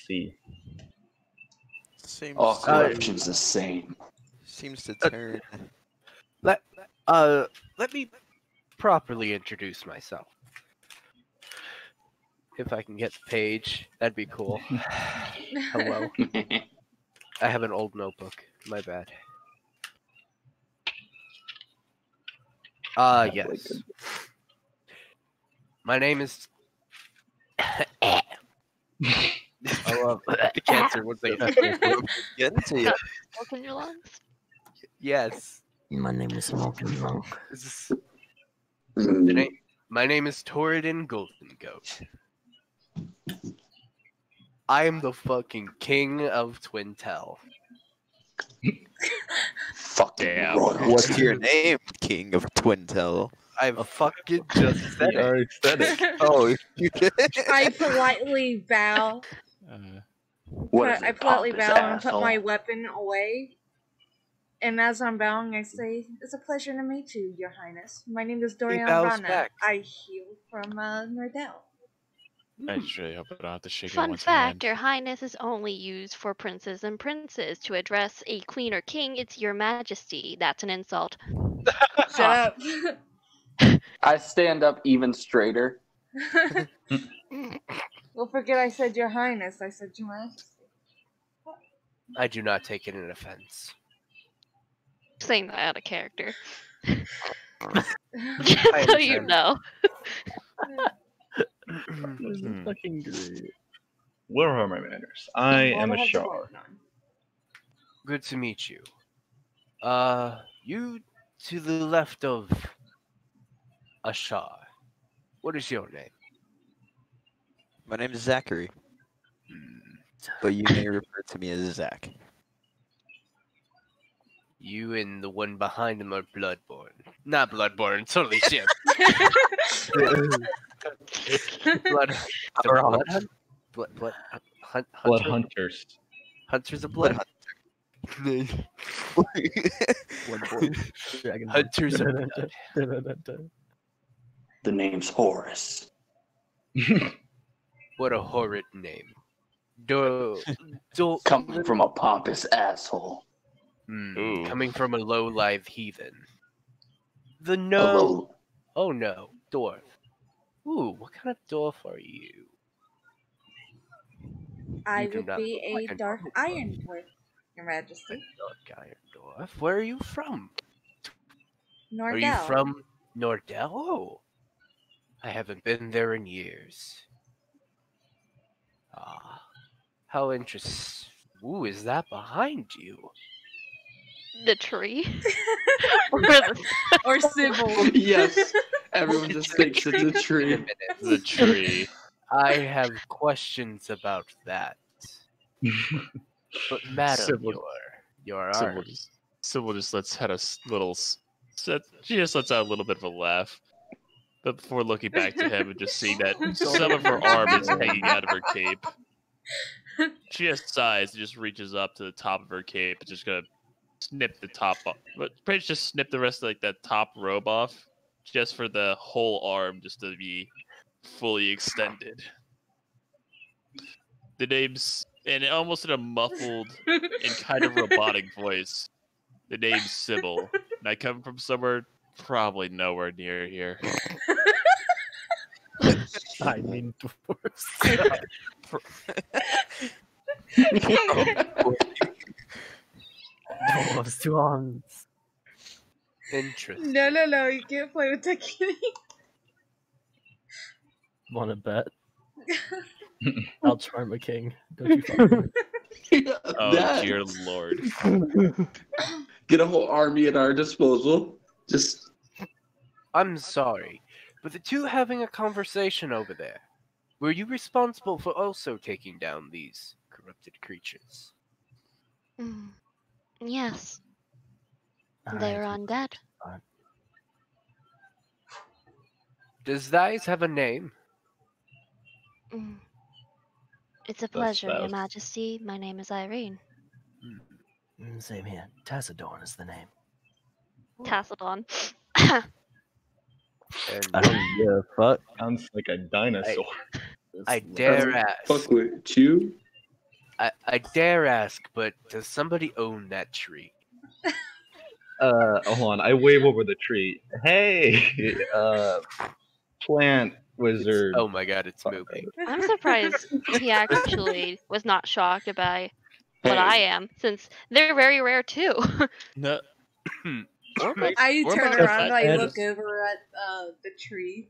see. Seems All corruption's the same. seems to turn. Let me properly introduce myself. If I can get the page, that'd be cool. Hello. I have an old notebook. My bad. Yes. My name is. I love the cancer. One second. Get into you. Smoke in your lungs. Yes. My name is Smoking Monk. This is the name. My name is Torridon Golden Goat. I am the fucking king of Twintel. Fucking Damn. royalty. What's your name, King of Twintel? I fucking just said You it. already said it. Oh, you did. I politely bow. What is I it, politely pompous bow and put asshole? my weapon away. And as I'm bowing, I say, "It's a pleasure to meet you, Your Highness. My name is Dorian bows Rana. back. I hail from Nordell." I just really hope I don't have to shake Fun everyone's fact, hand. Your Highness is only used for princes and princes. To address a queen or king, it's Your Majesty. That's an insult. Shut up. I stand up even straighter. Well, forget I said Your Highness. I said Your Majesty. I do not take it in offense. Saying that out of character. I So you understand. know. This is fucking great. What are my manners? I am a Shar. Good to meet you. You to the left of Ashar. What is your name? My name is Zachary, but you may refer to me as Zach. You and the one behind him are Bloodborne. Not Bloodborne, totally shit. Blood, Blood Hunter? hunters. Hunters of Blood. Dragon. Hunters of Blood. The name's Horus. What a horrid name. Coming from a pompous asshole. Ooh. Coming from a low-live heathen. The A no. low- Oh no, dwarf. Ooh, what kind of dwarf are you? I You do would not be look like a a dark dwarf. iron dwarf, Your Majesty. Dark iron dwarf. Where are you from? Nordell. Are you from Nordell? Oh, I haven't been there in years. Ah, how interesting. Ooh, is that behind you? The tree. Or the- Or Sybil? Yes. Everyone just thinks it's a Wait a tree. minute. The tree. I have questions about that. But madam, Sybil- your Sybil art. just lets out a she just lets out a little bit of a laugh. But before looking back to him and just seeing that some of her arm is hanging out of her cape, she just sighs and just reaches up to the top of her cape and just gonna snip the top off. But pretty much just snip the rest of like that top robe off, just for the whole arm just to be fully extended. The name's and almost in a muffled and kind of robotic voice. The name's Sybil, and I come from somewhere probably nowhere near here. I mean, dwarves. Dwarves, 2 arms. Interesting. No, you can't play with that kitty. Wanna bet? I'll charm a king. Don't you fuck Oh That- dear lord! Get a whole army at our disposal. Just I'm sorry, but the two having a conversation over there. Were you responsible for also taking down these corrupted creatures? Mm. Yes, Alright, they're undead. Does these have a name? Mm. It's a pleasure, Your spouse. Majesty. My name is Irene. Same here. Tassadorn is the name. Tassadon. And I don't give a fuck. Sounds like a dinosaur. I dare ask, fuck with you. I dare ask, but does somebody own that tree? Hold on. I wave over the tree. Hey, plant wizard. Oh my god, it's moving. I'm surprised he actually was not shocked by what I am, since they're very rare too. No, I Or turn about around the and I fact look is- over at the tree.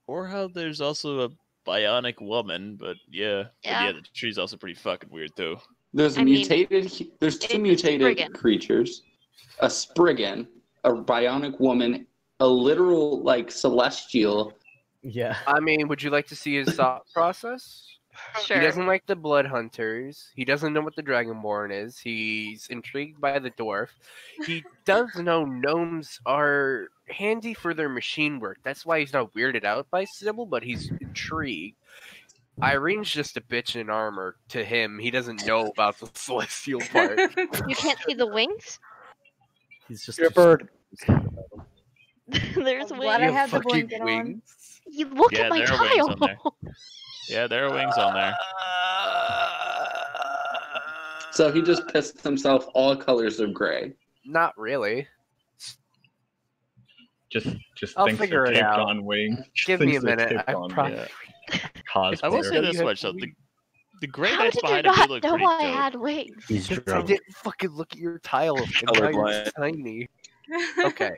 or how there's also a bionic woman, but yeah, Yeah. the tree's also pretty fucking weird too. There's I mean, there's two it's a mutated Spriggan. creatures. A Spriggan, a bionic woman, a literal like celestial. Yeah. I mean, would you like to see his thought process? Sure. He doesn't like the blood hunters. He doesn't know what the dragonborn is. He's intrigued by the dwarf. He does know gnomes are handy for their machine work. That's why he's not weirded out by Sybil, but he's intrigued. Irene's just a bitch in armor to him. He doesn't know about the celestial part. You can't see the wings? He's just You're a bird. There's I'm wings. glad I You have the fucking blanket on. wings. You look Yeah, at my there are wings on tile. there. Yeah, there are wings on there. So he just pissed himself all colors of gray. Not really. Just I'll thinks figure they're it taped out. on wings. Just Give me thinks a they're minute. taped I on probably. cosplayer. I will say You this had much though: wings. the gray How knights did you behind him do not look know pretty I dope. had wings? He's Because I drunk. didn't fucking look at your tile. And now you're Colorblind. tiny. Okay.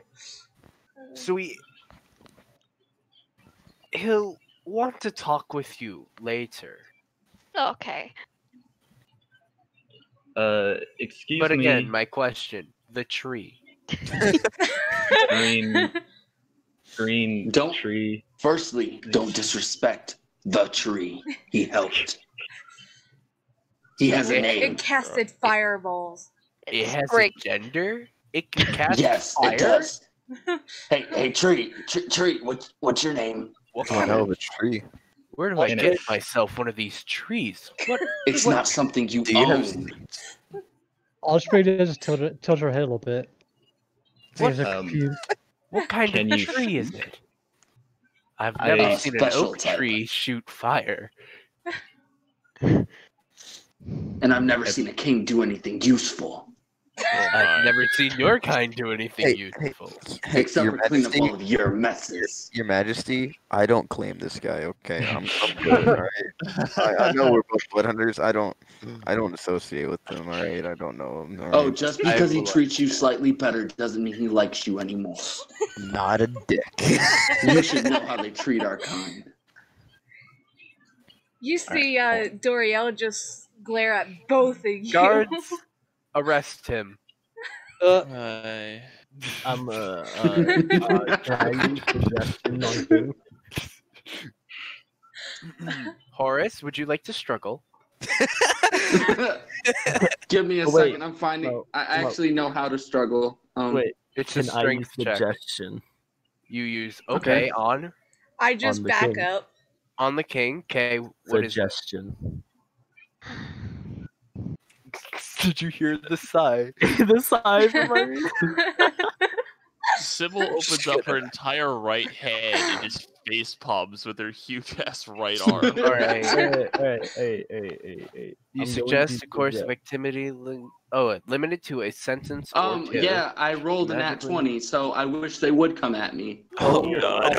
So he'll want to talk with you later. Okay. Excuse But again, me, my question: the tree. green Don't- tree. Firstly, don't disrespect the tree. He helped. He has a name. It casted fireballs. It It's has Sprig. a gender. It can cast Yes, fire. it does. Hey, tree, tree. What's your name? What I kind know of, of a tree. where do I And get it's- myself one of these trees? What? It's not something you Do you have own. All she did is tilt her head a little bit. What, They're confused. What kind Can of you tree is shoot? it? I've never I- seen an Special oak type. tree shoot fire. And I've never seen a king do anything useful. I've never seen your kind do anything Hey, useful. Hey, Except Your for clean up all Majesty, of your messes. Your Majesty, I don't claim this guy. Okay, I'm good. All right. I know we're both blood hunters. I don't associate with them. All right, I don't know him. All Oh, right? just because he will- treats you slightly better doesn't mean he likes you anymore. Not a dick. You should know how they treat our kind. You see Doriel just glare at both of you. Guards, arrest him. I- I'm can I use suggestion on King? Horace, would you like to struggle? Give me a Oh, wait. second. I'm finding. No, I no. actually know how to struggle. Wait, It's a can I use strength check. suggestion? You use Okay. on I just On the back king. up. on the king. Okay, what is? Suggestion. Did you hear the sigh? the size of my Sybil opens up her entire right hand and just face palms with her huge ass right arm. All right. Hey. You I'm suggest going a to course of suggest- activity limited to a sentence or two. Yeah, I rolled an at Magically- 20, so I wish they would come at me. Oh god.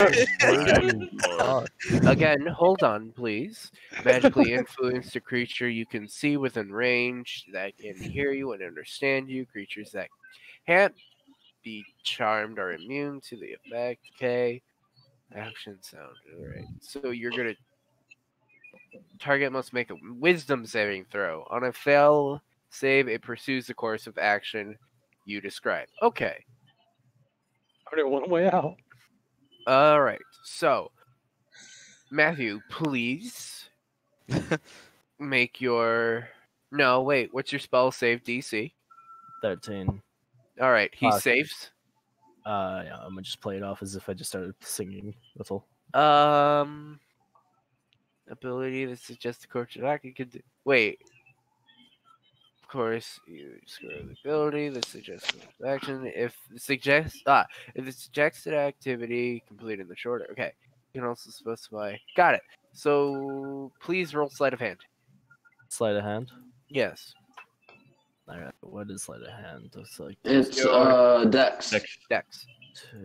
God. Again, hold on, please. Magically influence a creature you can see within range that can hear you and understand you. Creatures that can't be charmed are immune to the effect. Okay. Action sound. Alright. So you're gonna target must make a wisdom saving throw. On a fail save, it pursues the course of action you describe. Okay. Only one way out. Alright. So Matthew, please make your no, wait, what's your spell save DC? 13. Alright, he Okay. saves. Yeah, I'm gonna just play it off as if I just started singing. That's all. Ability that suggests the course of action could do. Wait. Of course, you describe the ability that suggests course of action. If the suggested activity completed in the shorter. Okay. You can also specify. Got it. So please roll sleight of hand. Sleight of hand. Yes. Alright, what is sleight of hand? Looks like It's Dex. Dex. 2.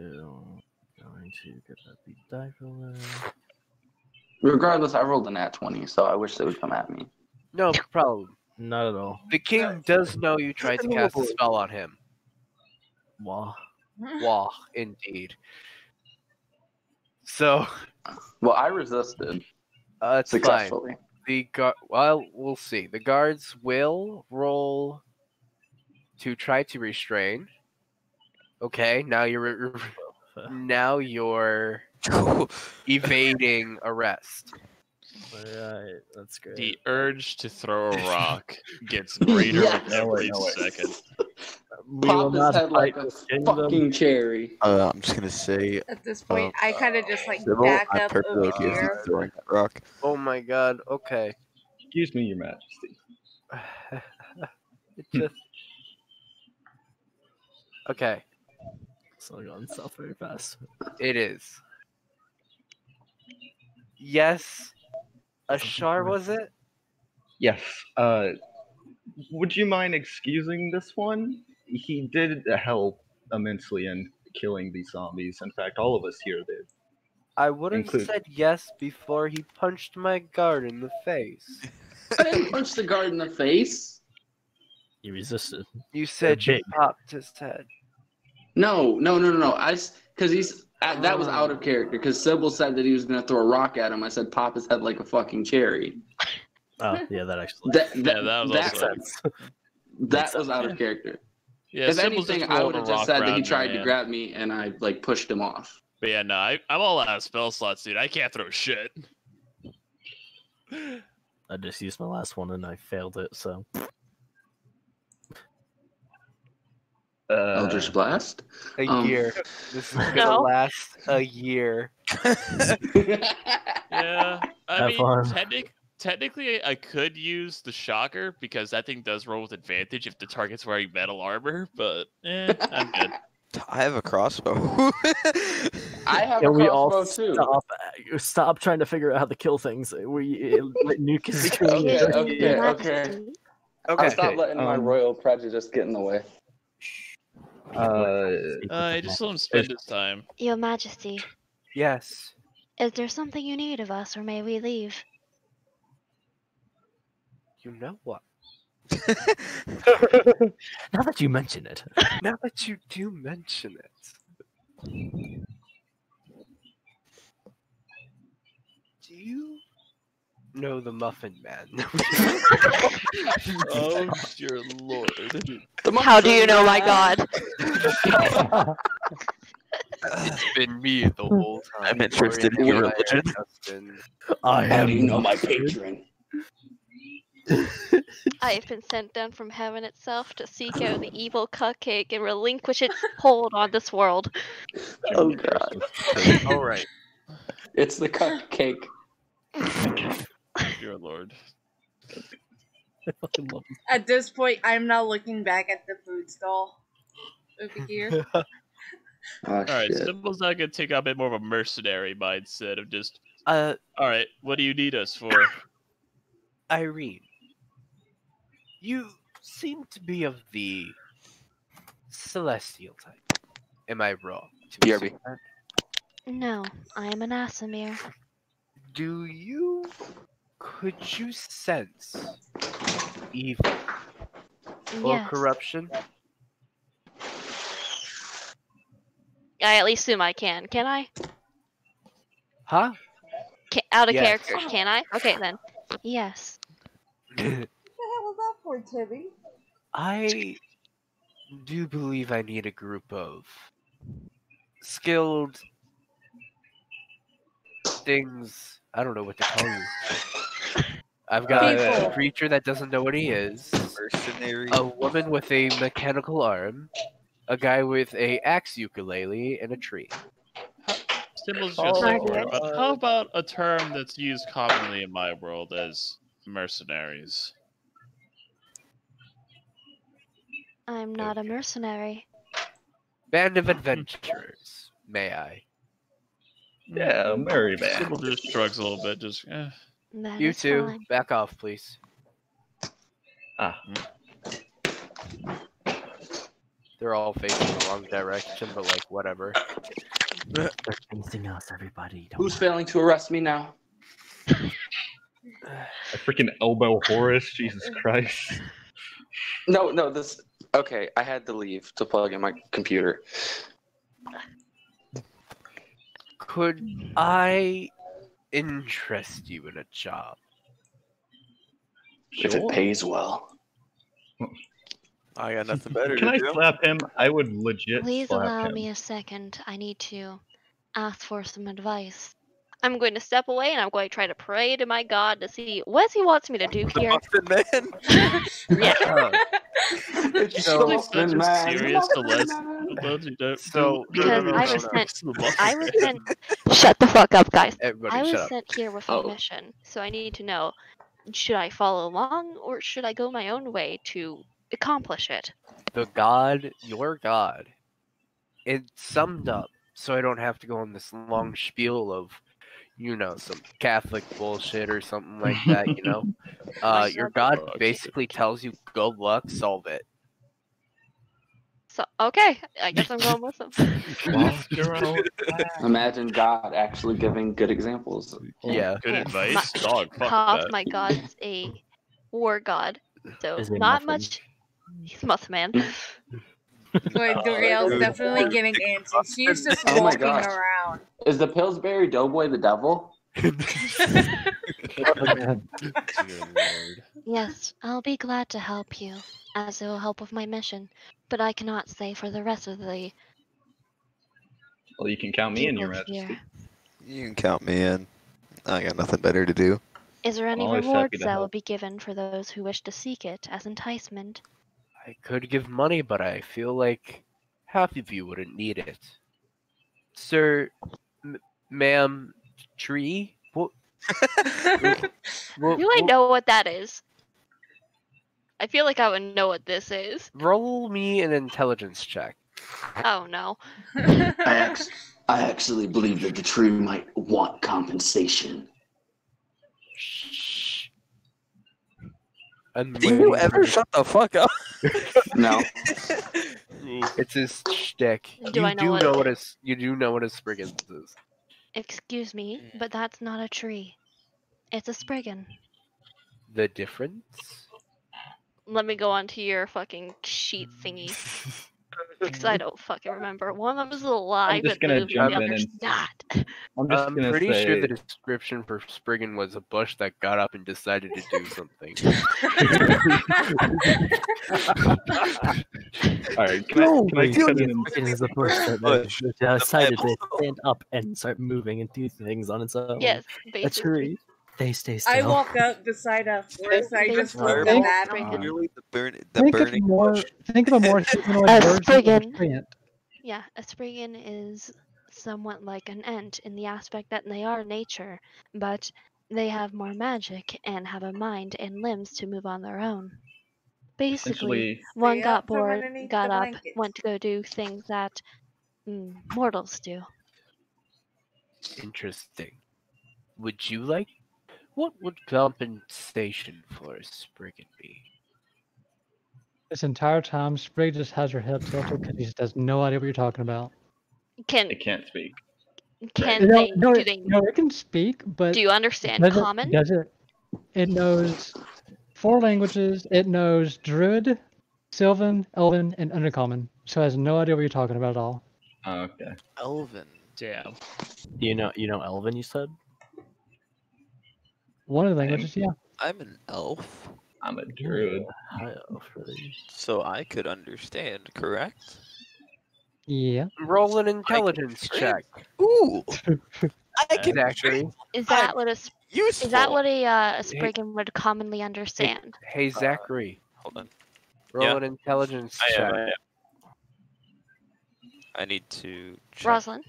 Going to get that big die roller. Regardless, I rolled a nat 20, so I wish they would come at me. No problem. Not at all. The king does know you tried to cast a spell on him. Wah. Wah, indeed. So, Well, I resisted it's fine. successfully. Well, we'll see. The guards will roll to try to restrain. Okay, now you're evading arrest. Alright, that's great. The urge to throw a rock gets greater Yes. every second. We will Pop his not head like fight a this kingdom. fucking cherry. I'm just gonna say, At this point, I kind of just like Sybil, back I'm up perfectly over okay with you here. throwing that rock. Oh my god, okay. Excuse me, Your Majesty. It just... Okay, So I'm going south very fast. it is. Yes. Ashar, was it? Yes. Would you mind excusing this one? He did help immensely in killing these zombies. In fact, all of us here did. I would have Include- said yes before he punched my guard in the face. I didn't punch the guard in the face. You resisted. You said you big. popped his head. No. Because that was out of character. Because Sybil said that he was gonna throw a rock at him. I said, "Pop his head like a fucking cherry." Oh, yeah, that actually. That was that, also- that was out of character. Yeah, If Symbol's just anything, I rolling would a have just rock said that he around, tried to man. grab me and I like pushed him off. But yeah, no, I'm all out of spell slots, dude. I can't throw shit. I just used my last one and I failed it, so. Eldritch Blast. A year. This is gonna No. last a year. Yeah, I Have mean, fun. technically, I could use the shocker because that thing does roll with advantage if the target's wearing metal armor. But I'm good. I have a crossbow. I have Can a we all crossbow too. stop trying to figure out how to kill things? Nuke is Okay. Your Majesty. Okay. I'll stop letting my royal prejudice get in the way. Just let him spend his time. Your Majesty, Yes. is there something you need of us, or may we leave? You know what? Now that you mention it. Now that you do mention it. Do you know the Muffin Man? Oh dear lord! How do you know my god? It's been me the whole time. I'm interested in your Dorian and religion. Justin. I How am. do you know my patron? I have been sent down from heaven itself to seek out the evil cupcake and relinquish its hold on this world. Oh god. All right. It's the cupcake. Dear lord! I fucking love him. At this point, I'm now looking back at the food stall over here. Oh, All right, shit. Symbol's not gonna take a bit more of a mercenary mindset of just. Uh, All right, what do you need us for? Irene, you seem to be of the celestial type. Am I wrong? to BRB. assume that? No, I am an Asimir. Could you sense evil or Yes. corruption? I at least assume I can. Can I? Huh? Out of Yes. character, can I? Okay then. Yes. What the hell was that for, Tibby? I do believe I need a group of skilled things. I don't know what to call you. I've got a People. creature that doesn't know what he is, Mercenary. a woman with a mechanical arm, a guy with a axe ukulele, and a tree. Symbol's Oh, just like, Margaret. but how about a term that's used commonly in my world as mercenaries? I'm not a mercenary. Band of adventurers, may I? Yeah, merry man. Symbol just shrugs a little bit, just. That You is two, fine. back off, please. Ah, They're all facing the wrong direction, but like whatever. They're facing us, everybody. Don't Who's worry. failing to arrest me now? I freaking elbow Horace. Jesus Christ. No, this. Okay, I had to leave to plug in my computer. Could I interest you in a job? If it pays well. I got nothing better Can to I do. slap him? I would legit Please slap allow him. me a second. I need to ask for some advice. I'm going to step away and I'm going to try to pray to my God to see what he wants me to do The here. Muffin Man. Yeah. It's So- the It's not Muffin just Man. serious The unless Muffin Man. So- Because no, I no, was no. sent. The I was sent. Shut the fuck up, guys. I Everybody, was shut up. sent here with Oh. a mission, so I need to know: should I follow along or should I go my own way to accomplish it? The God, your God, it summed up, so I don't have to go on this long spiel of, some Catholic bullshit or something like that, Your God basically tells you, good luck, solve it. So okay, I guess I'm going with them. Walk your own Imagine God actually giving good examples. Yeah. Good Well, advice, dog. Fuck Half that. my god's a war god, so Is he not muffin? much. He's Muffman. Wait, Doriel's dude. definitely getting antsy. She's just Oh my walking gosh. around. Is the Pillsbury Doughboy the devil? Dear Lord. Yes, I'll be glad to help you, as it will help with my mission. But I cannot say for the rest of the Well, you can count me in, Your people Majesty. here. You can count me in. I got nothing better to do. Is there any Always happy rewards to that will help. be given for those who wish to seek it as enticement? I could give money, but I feel like half of you wouldn't need it. Sir, ma'am, tree? What? Do I know what that is? I feel like I would know what this is. Roll me an intelligence check. Oh no. I actually believe that the tree might want compensation. Shh. I'm Do you waiting ever for- shut the fuck up? No. It's his shtick. Do you I know do what- know what a you do know what a Spriggans is. Excuse me, but that's not a tree. It's a Spriggan. The difference? Let me go onto your fucking sheet thingy. Because I don't fucking remember. One of them is alive I'm just in the gonna movie, jump the in other's and- not. I'm just I'm gonna pretty say, sure the description for Spriggan was a bush that got up and decided to do something. all right, can I Dude, cut in? Spriggan is a bush that Bush. decided to stand up and start moving and do things on its own. Yes, A basically. tree. They stay still. I walk up beside a horse. I just Basically, look that's up at him. Spriggan. Clearly the Think of burning more. bush. Think of a more humanoid A version of a Spriggan. giant. Yeah, a Spriggan is somewhat like an ant in the aspect that they are nature, but they have more magic and have a mind and limbs to move on their own. Basically, Essentially, one Stay got up from bored, underneath got the up, blankets. went to go do things that mortals do. Interesting. Would you like? What would compensation for a Spriggan be? This entire time, Sprig just has her head tilted because he just has no idea what you're talking about. Can it can't speak. can No, they no, do they no, it can speak, but do you understand does it- common? does it? It knows 4 languages. It knows Druid, Sylvan, Elven, and Undercommon. So it has no idea what you're talking about at all. Oh, okay. Elven. Damn. You know Elven, you said? One of the languages, yeah. I'm an elf, I'm a druid. High elf, really. so I could understand, correct? Yeah. Roll an intelligence check. Ooh. I can Zachary. Is that what a useful. is that what a Spriggan would commonly understand? Hey Zachary. Hold on. Roll Yeah. an intelligence I check. am. I need to check. Rosalind?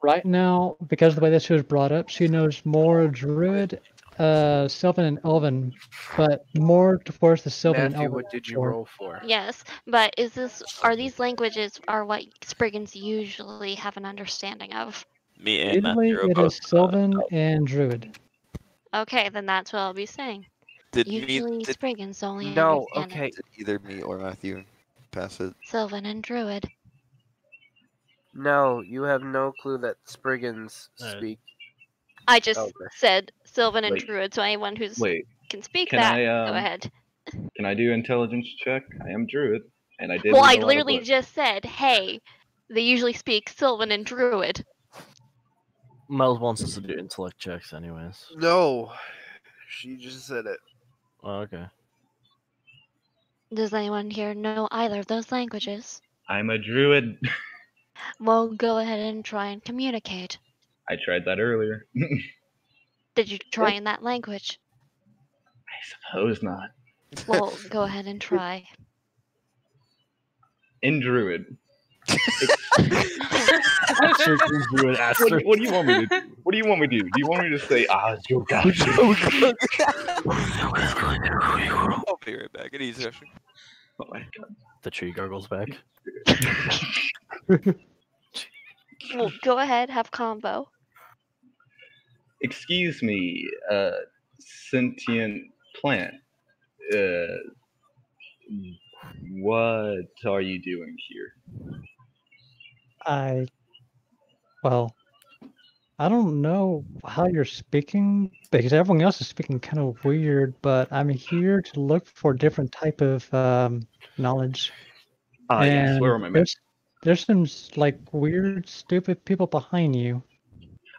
Right now, because of the way this was brought up, she knows more Druid, Sylvan, and Elven, but more towards the Sylvan and Matthew, Elven. what did you for- roll for? Yes, but are these languages are what Spriggans usually have an understanding of? Me and Usually Matthew are it both, is Sylvan and Druid. Okay, then that's what I'll be saying. Usually Spriggans only No, understand okay. it. Did either me or Matthew pass it? Sylvan and Druid. No, you have no clue that Spriggans Alright. speak. I just Okay. said Sylvan and Wait. Druid, so anyone who's Wait, can speak can that, I, go ahead. can I do intelligence check? I am druid, and I did Well, read I a lot of literally books. just said, hey, they usually speak Sylvan and Druid. Miles wants us to do intellect checks, anyways. No, she just said it. Oh, okay. Does anyone here know either of those languages? I'm a druid. Well, go ahead and try and communicate. I tried that earlier. Did you try in that language? I suppose not. Well, go ahead and try. In druid. What What do you want me to do? What do you want me to do? Do you want me to say, you got I'll be right back. It is actually. Oh my god. The tree gargles back. Well, go ahead, have combo. Excuse me, sentient plant. What are you doing here? Well, I don't know how you're speaking because everyone else is speaking kind of weird, but I'm here to look for different type of knowledge. Yes, where are my men? There's some like weird, stupid people behind you.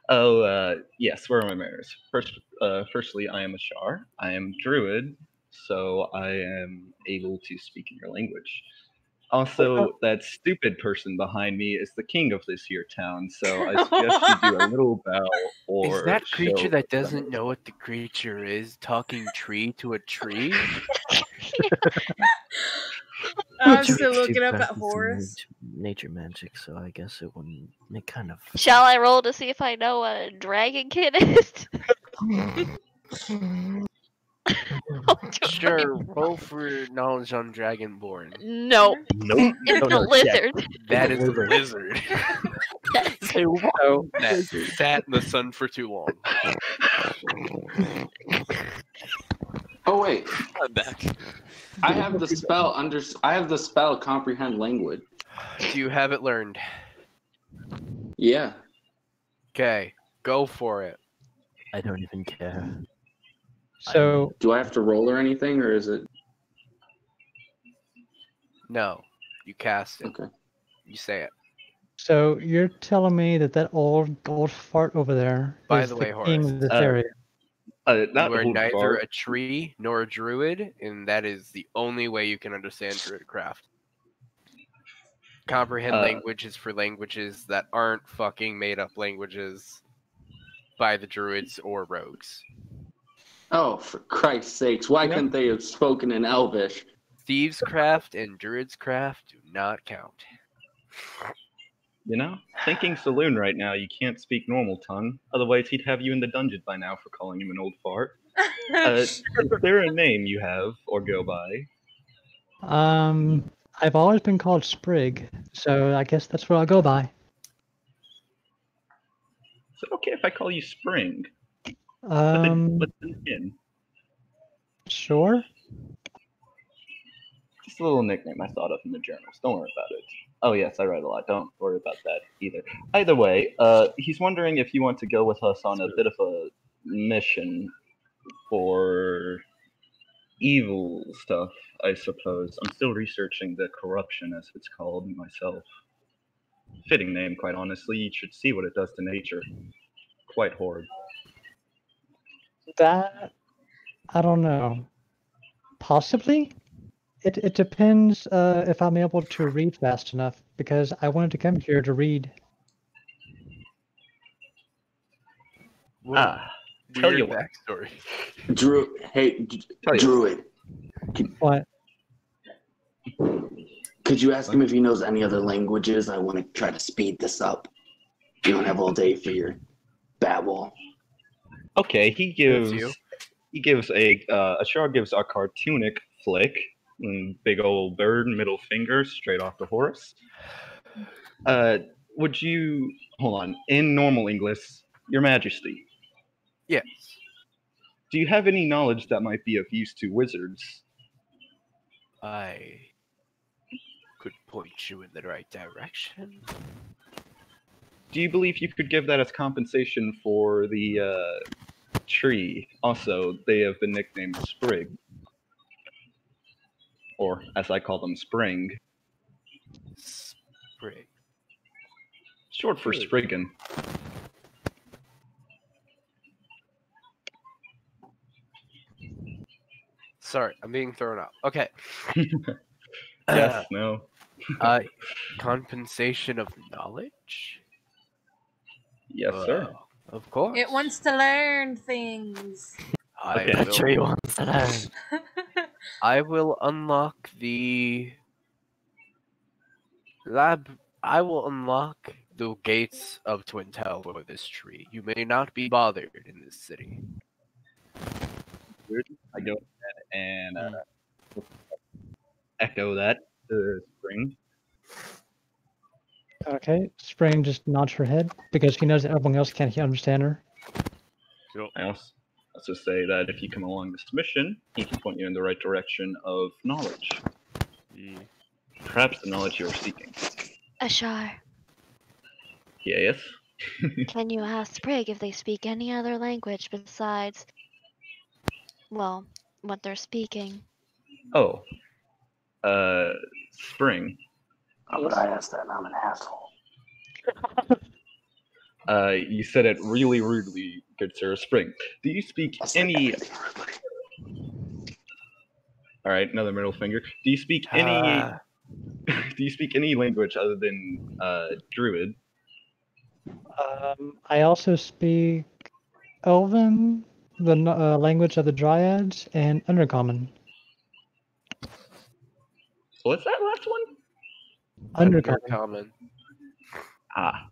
Oh, yes, where are my manners? Firstly, I am a Shar. I am druid, so I am able to speak in your language. Also, that stupid person behind me is the king of this here town, so I suggest you do a little bow or Is that creature show that some doesn't know what the creature is talking tree to a tree? I'm still looking up at Horace. Nature magic, so I guess it wouldn't make kind of. Shall I roll to see if I know what a dragon kid is? Sure, roll for knowledge on Dragonborn. Nope. Nope. It's No, a lizard. That is a lizard. Say what? So that sat in the sun for too long. Oh wait, I'm back. I have the spell I have the spell comprehend language. Do you have it learned? Yeah. Okay, go for it. I don't even care. So Do I have to roll or anything, or is it No, you cast it. okay? You say it. So you're telling me that old fart over there By is the way, king Horace, of this area? Not You are old neither fart. a tree nor a druid, and that is the only way you can understand druidcraft. Comprehend language is for languages that aren't fucking made up languages by the druids or rogues. Oh, for Christ's sakes! Why couldn't they have spoken in Elvish? Thieves' craft and druids' craft do not count. You know, thinking saloon right now, you can't speak normal tongue. Otherwise, he'd have you in the dungeon by now for calling him an old fart. Is there a name you have or go by? I've always been called Sprig, so I guess that's what I'll go by. Is it okay if I call you Spring? What's in? Sure. Just a little nickname I thought of in the journals. Don't worry about it. Oh yes, I write a lot. Don't worry about that either. Either way, he's wondering if you want to go with us on a bit of a mission for evil stuff, I suppose. I'm still researching the corruption, as it's called, myself. Fitting name, quite honestly. You should see what it does to nature. Quite horrid. That I don't know. Possibly. It depends if I'm able to read fast enough, because I wanted to come here to read. Tell you Weird what. backstory. Druid. What? Could you ask him if he knows any other languages? I want to try to speed this up. You don't have all day for your babble. Okay, he gives a shard gives a cartoonic flick, big old bird, middle finger straight off to Horus. Would you hold on in normal English, Your Majesty? Yes. Do you have any knowledge that might be of use to wizards? I could point you in the right direction. Do you believe you could give that as compensation for the tree? Also, they have been nicknamed Sprig. Or, as I call them, Spring. Sprig. Short for Sure. Spriggan. Sorry, I'm being thrown out. Okay. Yes, no. Compensation of knowledge? Yes, sir. Of course. It wants to learn things. Okay. That tree wants to learn. I will unlock the lab. I will unlock the gates of Twintel for this tree. You may not be bothered in this city. I go ahead and echo that to Spring. Okay, Spring just nods her head because she knows that everyone else can't understand her. Cool. I also say that if you come along this mission, he can point you in the right direction of knowledge. Yeah. Perhaps the knowledge you are seeking. Ashar, Yes? can you ask Sprig if they speak any other language besides, well, what they're speaking? Oh. Spring. How would I ask that? I'm an asshole. You said it really rudely, good sir. Spring. Do you speak any... Alright, another middle finger. Do you speak any... Do you speak any language other than Druid? I also speak Elven, the language of the Dryads, and Undercommon. What's that last one? Undercommon. Ah.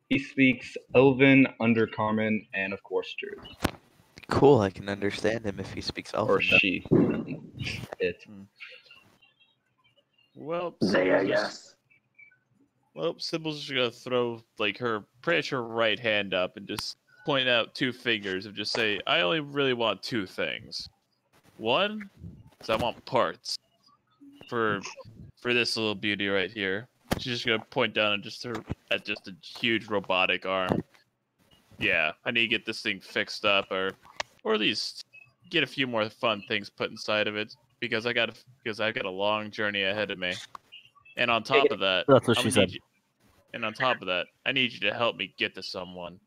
He speaks Elven, Undercommon, and of course Druid. Cool, I can understand him if he speaks Elven. Or she. It. Well, Zaya, yes. Well, Sybil's just gonna throw like her pretty much her right hand up and just point out two fingers and just say, "I only really want two things. One is I want parts for this little beauty right here." She's just gonna point down and just at just a huge robotic arm. Yeah, I need to get this thing fixed up, or at least get a few more fun things put inside of it because I've got a long journey ahead of me. And on top of that, That's what she said. And on top of that, I need you to help me get to someone.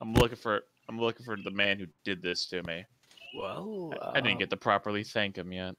I'm looking for the man who did this to me. Well, I didn't get to properly thank him yet.